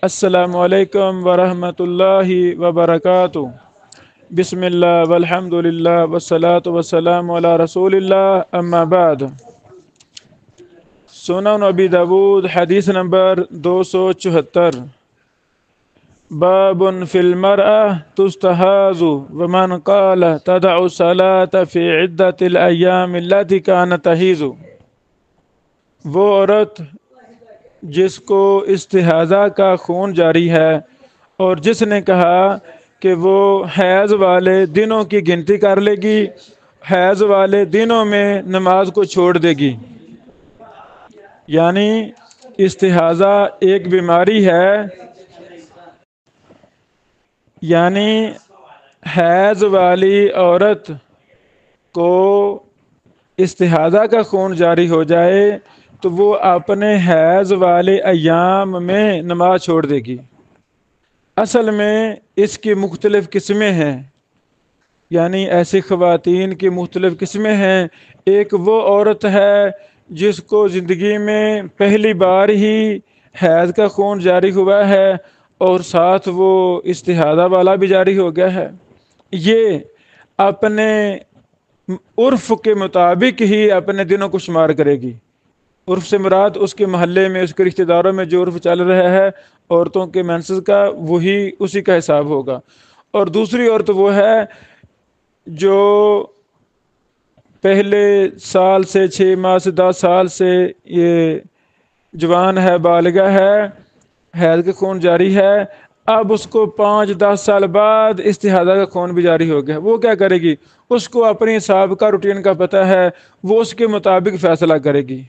السلام علیکم ورحمۃ اللہ وبرکاتہ۔ بسم اللہ والحمد للہ والصلاة والسلام علی رسول اللہ، اما بعد۔ سنن ابی داود حدیث نمبر 274۔ باب فی المرأة تستحاض ومن قال تدع الصلاة فی عدت الایام التي كانت تحیض۔ وہ عورت جس کو استحاضہ کا خون جاری ہے اور جس نے کہا کہ وہ حیض والے دنوں کی گنتی کر لے گی، حیض والے دنوں میں نماز کو چھوڑ دے گی۔ یعنی استحاضہ ایک بیماری ہے، یعنی حیض والی عورت کو استحاضہ کا خون جاری ہو جائے تو وہ اپنے حیض والے ایام میں نماز چھوڑ دے گی۔ اصل میں اس کی مختلف قسمیں ہیں، یعنی ایسی خواتین کی مختلف قسمیں ہیں۔ ایک وہ عورت ہے جس کو زندگی میں پہلی بار ہی حیض کا خون جاری ہوا ہے اور ساتھ وہ استحاضہ والا بھی جاری ہو گیا ہے۔ یہ اپنے عرف کے مطابق ہی اپنے دنوں کو شمار کرے گی۔ عرف سے مراد اس کے محلے میں، اس کے رشتہ داروں میں جو عرف چل رہا ہے عورتوں کے مینسز کا، وہی اسی کا حساب ہوگا۔ اور دوسری عورت وہ ہے جو پہلے سال سے 6 ماہ سے 10 سال سے یہ جوان ہے، بالغہ ہے، حیض کا خون جاری ہے، اب اس کو 5-10 سال بعد استحاضہ کا خون بھی جاری ہو گیا۔ وہ کیا کرے گی؟ اس کو اپنی سابقہ روٹین کا پتہ ہے، وہ اس کے مطابق فیصلہ کرے گی۔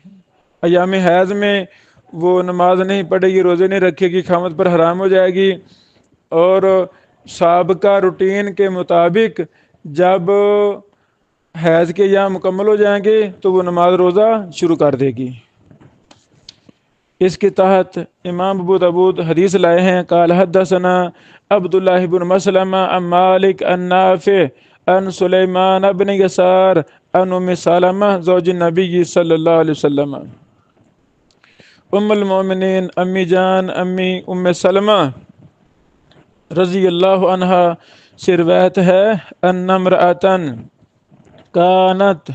ایام حیض میں وہ نماز نہیں پڑھے گی، روزے نہیں رکھے گی، خامد پر حرام ہو جائے گی، اور سابقہ روٹین کے مطابق جب حیض کے ایام مکمل ہو جائیں گے تو وہ نماز روزہ شروع کر دے گی۔ اس کے تحت امام ابو داود حدیث لائے ہیں، قال حدثنا عبداللہ بن مسلمہ عن مالک عن نافع عن سلیمان بن یسار عن ام سلمہ زوج النبی صلی اللہ علیہ وسلم۔ ام المومنین امی جان امی ام سلمہ رضی اللہ عنہا سے روایت ہے، ان امرأۃ کانت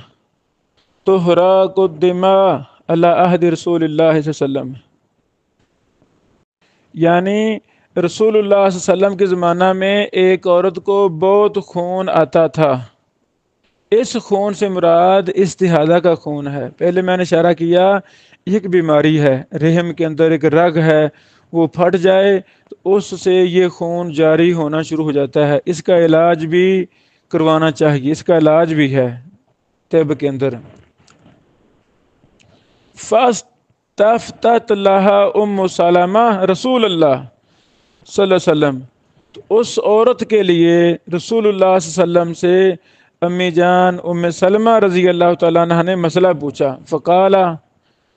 تحراق الدماء علی عہد رسول اللہ صلی اللہ علیہ وسلم۔ یعنی رسول اللہ صلی اللہ علیہ وسلم کے زمانہ میں ایک عورت کو بہت خون آتا تھا۔ اس خون سے مراد استحاضہ کا خون ہے۔ پہلے میں نے اشارہ کیا، ایک بیماری ہے، رحم کے اندر ایک رگ ہے، وہ پھٹ جائے تو اس سے یہ خون جاری ہونا شروع ہو جاتا ہے۔ اس کا علاج بھی کروانا چاہیے، اس کا علاج بھی ہے طب کے اندر۔ فاستفتت لها ام سلمہ رسول اللہ صلی اللہ علیہ وسلم، تو اس عورت کے لیے رسول اللہ صلی اللہ علیہ وسلم سے امی جان ام سلمہ رضی اللہ تعالیٰ عنہ نے مسئلہ پوچھا۔ فقالا،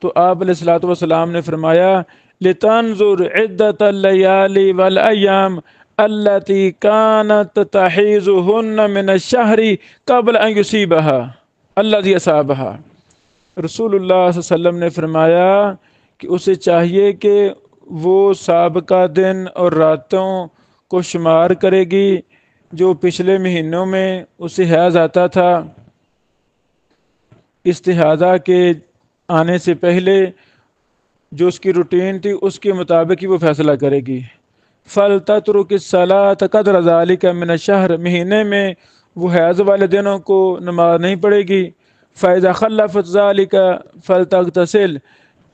تو آپ علیہ الصلوۃ والسلام نے فرمایا، لتنظر عدت اللیالی والایام التي كانت تحیضهن من الشہر قبل ان یصیبها الذی اصابها۔ رسول اللہ صلی اللہ علیہ وسلم نے فرمایا کہ اسے چاہیے کہ وہ سابقہ دن اور راتوں کو شمار کرے گی جو پچھلے مہینوں میں اسے حیض آتا تھا، استحاضہ کے آنے سے پہلے جو اس کی روٹین تھی اس کے مطابق ہی وہ فیصلہ کرے گی۔ فَلْتَتْرُكِ الصَّلَاةَ قَدْرَ ذَلِكَ مِنَ الشَّهْرِ، مہینے میں وہ حیض والے دنوں کو نماز نہیں پڑھے گی۔ فَإِذَا خَلَّفَتْ ذَلِكَ فَلْتَغْتَسِلْ،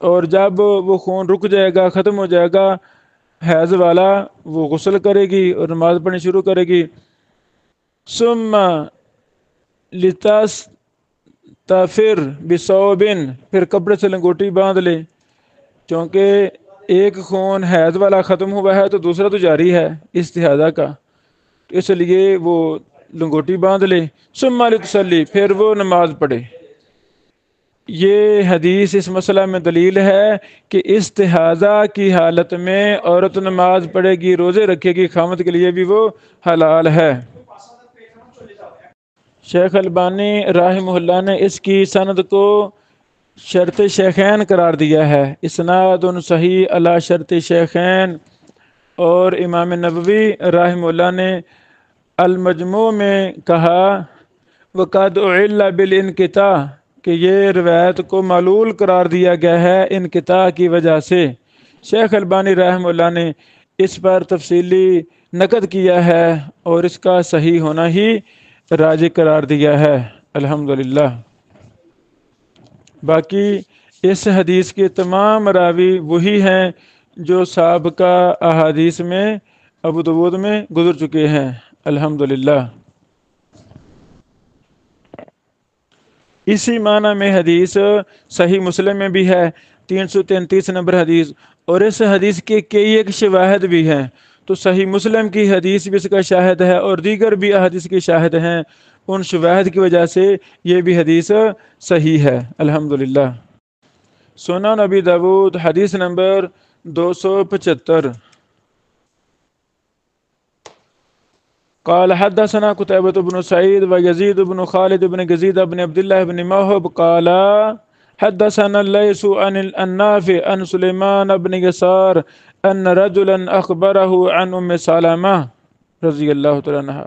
اور جب وہ خون رک جائے گا، ختم ہو جائے گا حیض والا، وہ غسل کرے گی اور نماز پڑھنی شروع کرے گی۔ ثُمَّ لِتَسْتَفِرْ بِثَوْبٍ، پھر کپڑے سے لنگوٹی باندھ لے، چونکہ ایک خون حیض والا ختم ہوا ہے تو دوسرا تو جاری ہے استحاضہ کا، اس لیے وہ لنگوٹی باندھ لے۔ ثُمَّ لِتُصَلِّ، پھر وہ نماز پڑھے۔ یہ حدیث اس مسئلہ میں دلیل ہے کہ استحاضہ کی حالت میں عورت نماز پڑھے گی، روزے رکھے گی، خامد کے لیے بھی وہ حلال ہے۔ شیخ البانی رحمہ اللہ نے اس کی سند کو شرط شیخین قرار دیا ہے، اسناد صحیح علی شرط شیخین اور امام نبوی رحمہ اللہ نے المجموع میں کہا وقد اعل بالانقطاع کہ یہ روایت کو معلول قرار دیا گیا ہے انقطاع کی وجہ سے۔ شیخ البانی رحمہ اللہ نے اس پر تفصیلی نقد کیا ہے اور اس کا صحیح ہونا ہی راجح قرار دیا ہے الحمدللہ۔ باقی اس حدیث کے تمام راوی وہی ہیں جو سابقہ احادیث میں ابو داؤد میں گزر چکے ہیں الحمدللہ۔ اسی معنی میں حدیث صحیح مسلم میں بھی ہے 333 نمبر حدیث، اور اس حدیث کے کئی ایک شواہد بھی ہیں، تو صحیح مسلم کی حدیث بھی اس کا شاہد ہے اور دیگر بھی احادیث کے شاہد ہیں، ان شواہد کی وجہ سے یہ بھی حدیث صحیح ہے الحمدللہ۔ سنن ابی داؤد حدیث نمبر 275۔ قال حدثنا قتيبة بن سعيد ويزيد بن خالد بن يزيد بن عبد الله بن موهب قال حدثنا الليث عن النافع عن سليمان بن يسار أن رجلا أخبره عن أم سلمة رضي الله تعالى عنها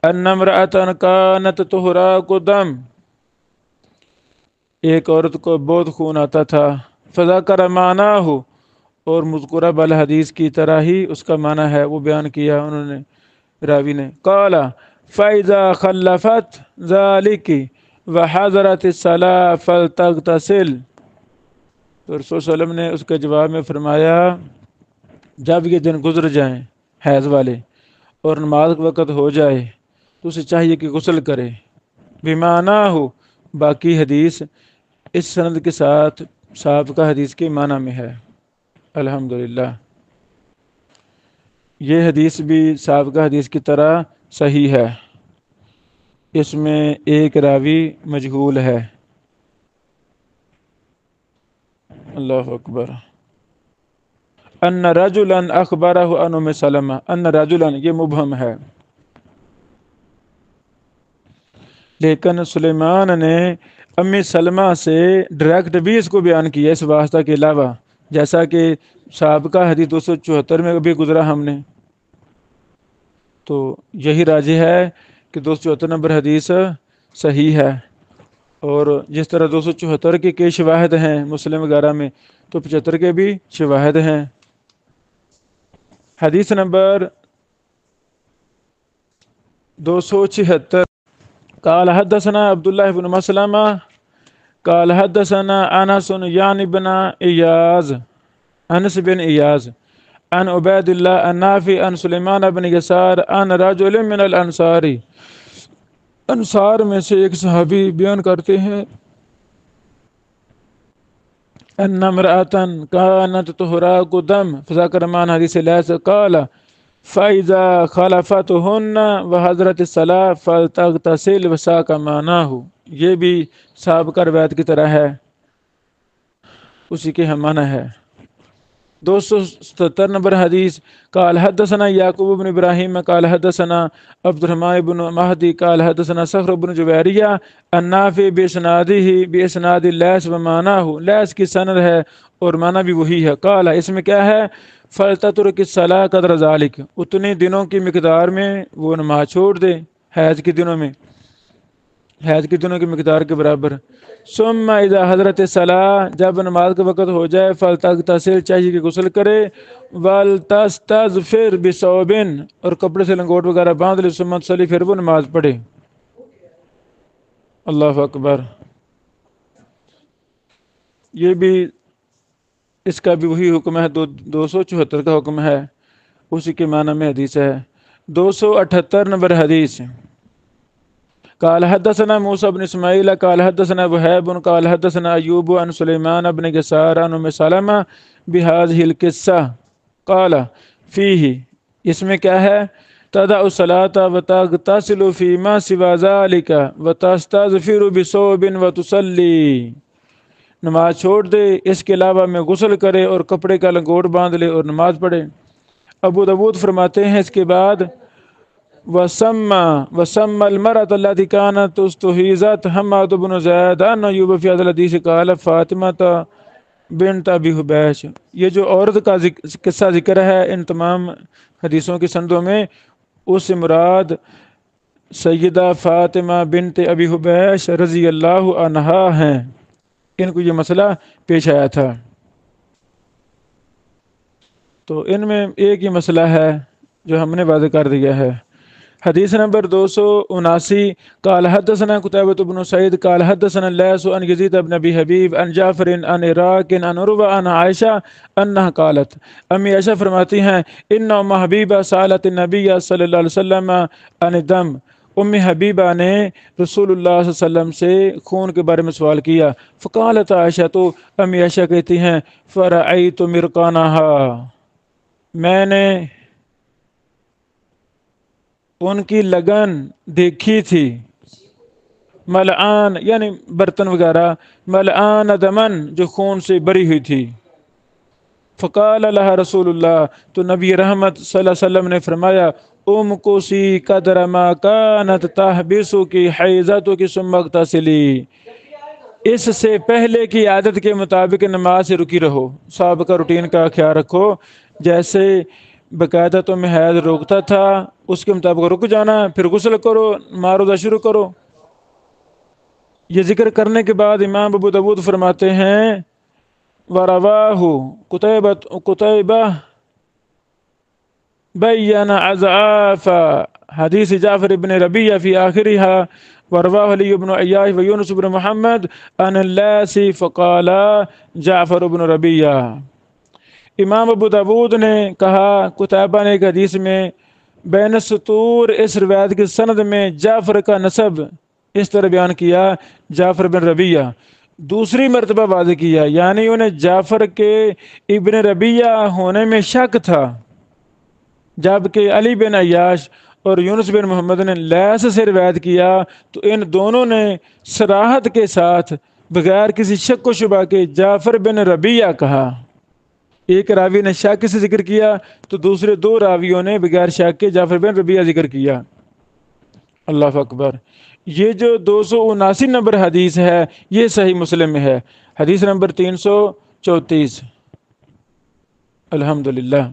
أن امرأة كانت تهراق دم، ایک عورت کو بہت خون آتا تھا، فذكر معناه، اور مذکورہ بالحدیث کی طرح ہی اس کا معنی ہے وہ بیان کیا انہوں نے راوی نے۔ قال فَإِذَا خَلَّفَتْ ذَلِكِ وَحَضَرَتِ الصَّلَاةُ فَلْتَغْتَسِلْ، تو رسول صلی اللہ علیہ وسلم نے اس کے جواب میں فرمایا جب یہ دن گزر جائیں حیض والے اور نماز کا وقت ہو جائے تو اسے چاہیے کہ غسل کرے۔ بمعنی ہو، باقی حدیث اس سند کے ساتھ سابقہ حدیث کے معنی میں ہے الحمدللہ۔ یہ حدیث بھی سابقہ حدیث کی طرح صحیح ہے، اس میں ایک راوی مجہول ہے۔ اللہ اکبر۔ ان رجلا اخبرہ عن ام سلمہ، ان رجلا یہ مبہم ہے، لیکن سلیمان نے امی سلمہ سے ڈائریکٹ بھی اس کو بیان کیا اس واسطہ کے علاوہ، جیسا کہ سابقہ حدیث 274 میں بھی گزرا ہم نے، تو یہی راجح ہے کہ 274 نمبر حدیث صحیح ہے، اور جس طرح 274 کے کئی شواہد ہیں مسلم وغیرہ میں، تو 75 کے بھی شواہد ہیں۔ حدیث نمبر 276۔ قال حدثنا عبداللہ بن مسلمہ قال حدثنا انس یعنی بن ایاز، انس بن ایاز عن عبید اللہ النافع عن سلیمان بن یسار عن رجل من الانصاری، انصار میں سے ایک صحابی بیان کرتے ہیں ان امرأة كانت تهراق دم فذكر معنى حدیث لیث قال فإذا خلفتهن وحضرت الصلاة فلتغتسل وساق معناه، یہ بھی سابقہ روایت کی طرح ہے، اسی کے ہم معنی ہے۔ 277 نمبر حدیث قال حدثنا یعقوب بن ابراہیم قال حدثنا عبد الرحمن بن مہدی قال حدثنا صخر بن جویریہ النافع باسناد لیث ومعناه، لیث کی سند ہے اور معنی بھی وہی ہے۔ قال اس میں کیا ہے فلتترک الصلاۃ قدر ذلک، اتنے دنوں کی مقدار میں وہ نماز چھوڑ دے، حیض کے دنوں میں، حیض کے دنوں کی مقدار کے برابر۔ ثم اذا حضرت الصلاۃ، جب نماز کا وقت ہو جائے، فلتغتسل چاہیے کہ غسل کرے، ولتستظفر بثوب، اور کپڑے سے لنگوٹ وغیرہ باندھ لے، ثم تصلی، پھر وہ نماز پڑھے۔ اللہ اکبر۔ یہ بھی اس کا بھی وہی حکم ہے، 274 کا حکم ہے، اسی کے معنی میں حدیث ہے۔ 278 نمبر حدیث قال حدثنا موسى بن اسماعيل قال حدثنا وهيب قال حدثنا ايوب عن سليمان بن يسار عن ام سلمة بهذه القصة قال فيه، اس میں کیا ہے تدع الصلاة وتغتسل فيما سوى ذلك وتستظفر بثوب وتصلي، نماز چھوڑ دے اس کے علاوہ میں غسل کرے اور کپڑے کا لنگوٹ باندھ لے اور نماز پڑھے۔ ابو داؤد فرماتے ہیں اس کے بعد وسمى المرأة التي كانت استحيضت حماد بن زيد عن أيوب في هذا الحديث قال فاطمة بنت ابی حبیش، یہ جو عورت کا قصہ ذکر ہے ان تمام حدیثوں کی سندوں میں، اس سے مراد سیدہ فاطمہ بنت ابی حبیش رضی اللہ عنہا ہیں، ان کو یہ مسئلہ پیش آیا تھا۔ تو ان میں ایک ہی مسئلہ ہے جو ہم نے واضح کر دیا ہے۔ حدیث نمبر 279، قال حدثنا قتيبة بن سعيد قال حدثنا الليث عن يزيد بن ابي حبيب عن جعفر عن عراق عن عروة عن عائشة انها قالت، امی عائشہ فرماتی ہیں، ان ام حبیبہ سالت النبی صلی اللہ علیہ وسلم عن الدم، ام حبیبہ نے رسول اللہ صلی اللہ علیہ وسلم سے خون کے بارے میں سوال کیا۔ فقالت عائشہ، تو امی عائشہ کہتی ہیں، فرأیت مرقانها، میں نے ان کی لگن دیکھی تھی، ملعان یعنی برتن وغیرہ، ملعان دمن جو خون سے بری ہوئی تھی۔ فقال لها رسول اللہ، تو نبی رحمت صلی اللہ علیہ وسلم نے فرمایا، ام کو سی قدر ما کانت تحبسو کی حیضتو کی ثم اغتسلی، اس سے پہلے کی عادت کے مطابق نماز سے رکی رہو، سابقہ روٹین کا خیال رکھو، جیسے باقاعدہ تمہیں حیض روکتا تھا اس کے مطابق رک جانا، پھر غسل کرو، معروضہ شروع کرو۔ یہ ذکر کرنے کے بعد امام ابو داود فرماتے ہیں، وَرَوَاهُ قُتَيْبَةُ بَيَّنَ عَضْعَافَ حدیث جعفر بن ربیہ فی آخرها، وَرَوَاهُ علی بن عیاش ویونس بن محمد عن اللیث فقال جعفر بن ربیہ۔ امام ابو داود نے کہا، قتیبہ نے ایک حدیث میں بین السطور اس روایت کی سند میں جعفر کا نسب اس طرح بیان کیا، جعفر بن ربیہ، دوسری مرتبہ واضح کیا، یعنی انہیں جعفر کے ابن ربیہ ہونے میں شک تھا، جبکہ علی بن عیاش اور یونس بن محمد نے لیث سے روایت کیا تو ان دونوں نے صراحت کے ساتھ بغیر کسی شک و شبہ کے جعفر بن ربیہ کہا۔ ایک راوی نے شک سے ذکر کیا تو دوسرے دو راویوں نے بغیر شک کے جعفر بن ربیہ ذکر کیا۔ اللہ اکبر۔ یہ جو 279 نمبر حدیث ہے یہ صحیح مسلم میں ہے، حدیث نمبر 334۔ الحمدللہ۔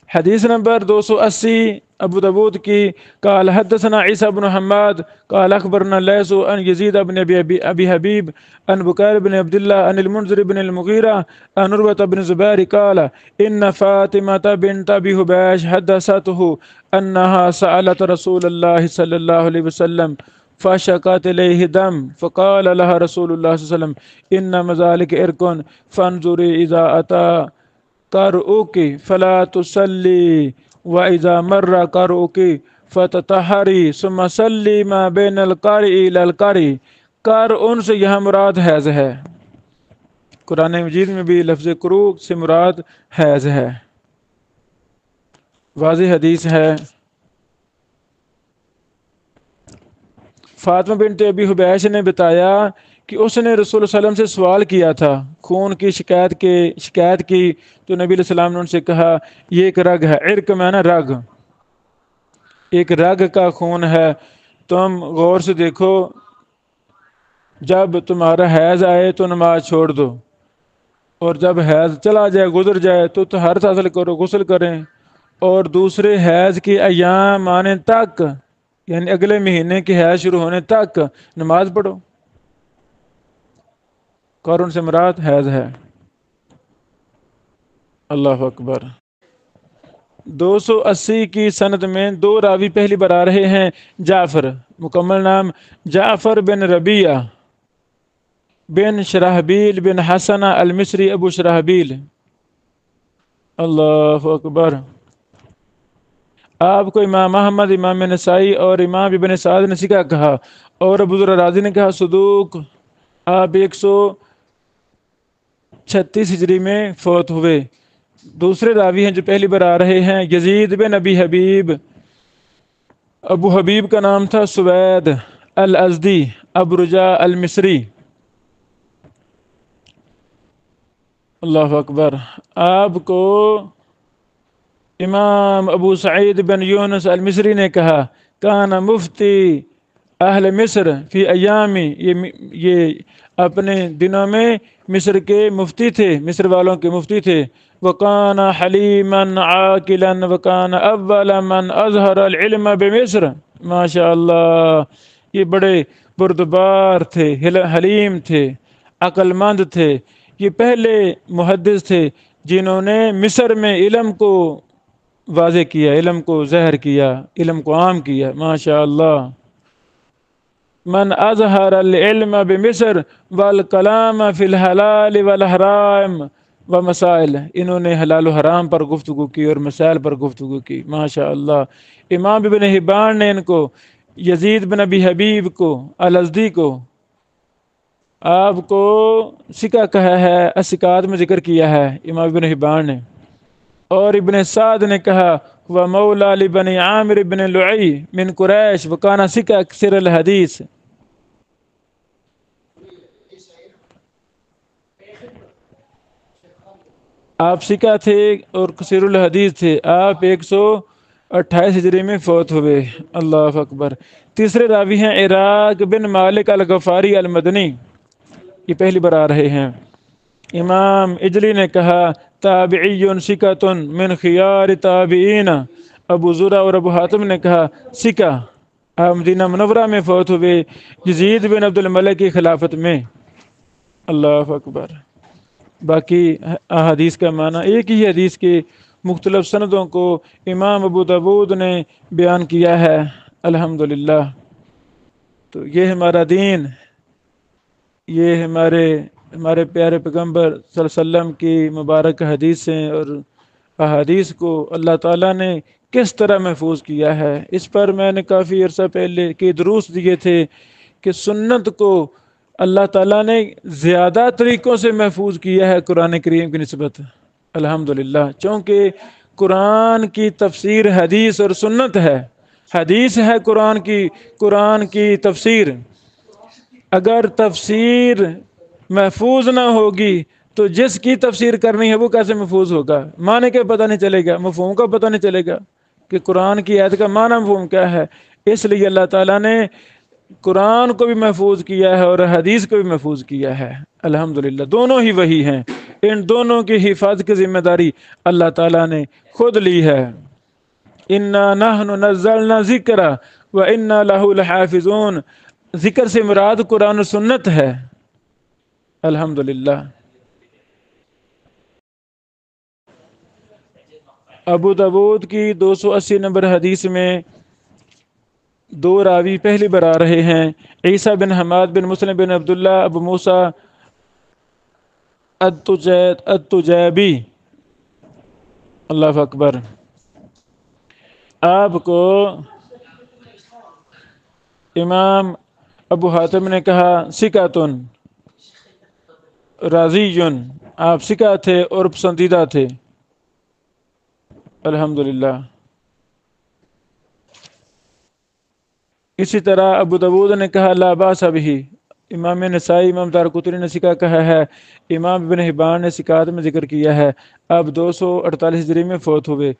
حدیث نمبر 280 ابو داود کی، قال حدثنا عیسیٰ بن حماد قال اخبرنا لیث عن یزید بن ابی حبیب عن بکیر بن عبداللہ عن المنذر بن المغیرہ عن عروة بن زبیر قال ان فاطمة بنت ابی حبیش حدثته انها سألت رسول اللہ صلی اللہ علیہ وسلم فشکت الیہ دم فقال لها رسول اللہ صلی اللہ علیہ وسلم انما ذلك عرق فانظری اذا اتا قرؤک فلا تصلی وَإِذَا مَرَّ قَرْءُكِ فَتَطَہَّرِي ثُمَّ صَلِّي مَا بَيْنَ الْقَارِئِ إِلَى الْقَارِئِ، قرء سے یہاں مراد حیض ہے، قرآن مجید میں بھی لفظ قروء سے مراد حیض ہے، واضح حدیث ہے۔ فاطمہ بنت ابی حبیش نے بتایا کہ اس نے رسول اللہ علیہ وسلم سے سوال کیا تھا، خون کی شکایت کی تو نبی علیہ السلام نے ان سے کہا یہ ایک رگ ہے، عرق میں نا رگ، ایک رگ کا خون ہے، تم غور سے دیکھو، جب تمہارا حیض آئے تو نماز چھوڑ دو، اور جب حیض چلا جائے گزر جائے تو طہارت حاصل کرو، غسل کریں، اور دوسرے حیض کی ایام آنے تک یعنی اگلے مہینے کی حیض شروع ہونے تک نماز پڑھو، قرن سے مراد حیض ہے۔ اللہ اکبر۔ 280 کی سند میں دو راوی پہلی بار آ رہے ہیں، جعفر، مکمل نام جعفر بن ربیہ بن شرحبیل بن حسن المصری ابو شرحبیل۔ اللہ اکبر۔ آپ کو امام احمد، امام نسائی اور امام ابن سعد نے سکھا کہا، اور ابو ذر رازی نے کہا صدوق۔ آپ 136 ہجری میں فوت ہوئے۔ دوسرے راوی ہیں جو پہلی بار آ رہے ہیں، یزید بن ابی حبیب، ابو حبیب کا نام تھا سوید الازدی ابو رجاء المصری۔ اللہ اکبر۔ آپ کو امام ابو سعید بن یونس المصری نے کہا کان مفتی اہل مصر فی ایامی، یہ اپنے دنوں میں مصر کے مفتی تھے، مصر والوں کے مفتی تھے۔ وکان حلیما عاقلا وکان اول من اظہر العلم بمصر، ماشاء اللہ، یہ بڑے بردبار تھے، حلیم تھے، عقل مند تھے، یہ پہلے محدث تھے جنہوں نے مصر میں علم کو واضح کیا، علم کو ظاہر کیا، علم کو عام کیا، ماشاء اللہ۔ من اظہر العلم بمصر والکلام فی الحلال والحرام ومسائل، انہوں نے حلال و حرام پر گفتگو کی اور مسائل پر گفتگو کی، ماشاء اللہ۔ امام ابن حبان نے ان کو، یزید بن ابی حبیب کو، الازدی کو، آپ کو سکہ کہا ہے، الثقات میں ذکر کیا ہے امام ابن حبان نے۔ اور ابن سعد نے کہا وہ مولا لبن عامر بن لعی من قریش وکانا سکہ اکثر الحدیث، آپ سکہ تھے اور کثیر الحدیث تھے، آپ 128 ہجری میں فوت ہوئے، اللہ اکبر۔ تیسرے راوی ہیں عراق بن مالک الغفاری المدنی، یہ پہلی بار آ رہے ہیں۔ امام اجلی نے کہا تابعی ثقۃ من خیار تابعین، ابو زرع اور ابو حاتم نے کہا ثقہ، آپ مدینہ منورہ میں فوت ہوئے یزید بن عبد الملک کی خلافت میں، اللہ اکبر۔ باقی احادیث کا معنی، ایک ہی حدیث کے مختلف سندوں کو امام ابو داود نے بیان کیا ہے، الحمدللہ۔ تو یہ ہمارا دین، یہ ہمارے پیارے پیغمبر صلی اللہ علیہ وسلم کی مبارک حدیثیں اور احادیث کو اللہ تعالیٰ نے کس طرح محفوظ کیا ہے، اس پر میں نے کافی عرصہ پہلے کے دروس دیے تھے کہ سنت کو اللہ تعالیٰ نے زیادہ طریقوں سے محفوظ کیا ہے قرآن کریم کی نسبت، الحمدللہ، چونکہ قرآن کی تفسیر حدیث اور سنت ہے، حدیث ہے قرآن کی تفسیر۔ اگر تفسیر محفوظ نہ ہوگی تو جس کی تفسیر کرنی ہے وہ کیسے محفوظ ہوگا؟ معنی کا پتہ نہیں چلے گا، مفہوم کا پتہ نہیں چلے گا کہ قرآن کی آیت کا معنی مفہوم کیا ہے۔ اس لیے اللہ تعالیٰ نے قرآن کو بھی محفوظ کیا ہے اور حدیث کو بھی محفوظ کیا ہے، الحمدللہ، دونوں ہی وہی ہیں، ان دونوں کی حفاظت کی ذمہ داری اللہ تعالیٰ نے خود لی ہے۔ اِنَّا نَحْنُ نَزَّلْنَا ذِكْرَ وَإِنَّا لَهُ لَحَافِظُونَ، ذکر سے مراد قرآن و سنت ہے، الحمدللہ۔ ابو داود کی 280 نمبر حدیث میں دو راوی پہلی بار آ رہے ہیں، عیسیٰ بن حماد بن مسلم بن عبداللہ ابو موسیٰ التجیبی، اللہ اکبر۔ آپ کو امام ابو حاتم نے کہا ثقۃ راضی، آپ ثقہ تھے اور پسندیدہ تھے، الحمدللہ۔ اسی طرح ابو داود نے کہا لا باس بہ، امام نسائی، امام دارقطنی نے ثقہ کہا ہے، امام ابن حبان نے ثقات میں ذکر کیا ہے، اب 248 ہجری میں فوت ہوئے۔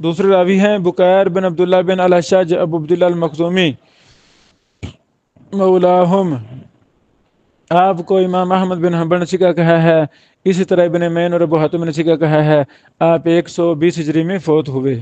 دوسرے راوی ہیں بکیر بن عبداللہ بن الاشج ابو عبداللہ المخزومی مولاہم، آپ کو امام احمد بن حنبل نے ثقہ کہا ہے، اسی طرح ابن معین اور ابو حاتم نے ثقہ کہا ہے، آپ 120 ہجری میں فوت ہوئے۔